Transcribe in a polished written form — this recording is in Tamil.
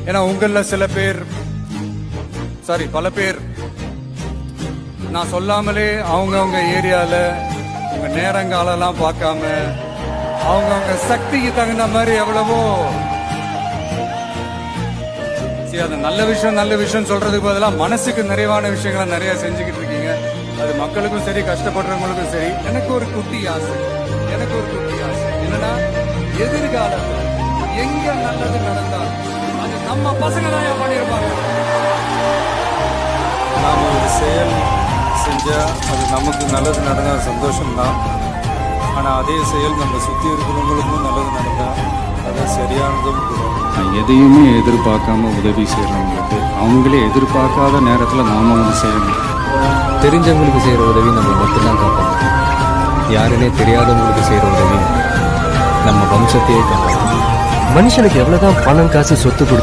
ஏன்னா உங்களில் சில பேர், பல பேர் நான் சொல்லாமலே அவங்கவுங்க ஏரியாவில் உங்க நேரங்காலெல்லாம் பார்க்காம அவங்கவுங்க சக்திக்கு தகுந்த மாதிரி எவ்வளவோ அது நல்ல விஷயம் சொல்றதுக்கு பதிலாக மனசுக்கு நிறைவான விஷயங்களை நிறைய செஞ்சுக்கிட்டு இருக்கீங்க. அது மக்களுக்கும் சரி, கஷ்டப்படுறவங்களுக்கும் சரி. எனக்கு ஒரு குட்டி ஆசை என்னன்னா, எதிர்காலத்தில் எங்க நல்லது நடந்தாலும் அது நம்ம பசங்க தான் பண்ணியிருப்பாங்க. நாம் ஒரு செயல் செஞ்சால் அது நமக்கு நல்லது நடந்தால் சந்தோஷம்தான். ஆனால் அதே செயல் நம்ம சுற்றி இருக்கிறவங்களுக்கும் நல்லது நடந்தால் அது சரியானதும் கூட. எதையுமே எதிர்பார்க்காம உதவி செய்கிறவங்களுக்கு அவங்களே எதிர்பார்க்காத நேரத்தில் நாம வந்து செய்யணும். தெரிஞ்சவங்களுக்கு செய்கிற உதவி நம்ம மட்டும்தான் காப்பாற்றும். யாருன்னே தெரியாதவங்களுக்கு செய்கிற உதவி நம்ம வம்சத்தையே காப்பாற்றும். மனுஷனுக்கு எவ்வளோதான் பணம் காசு சொத்து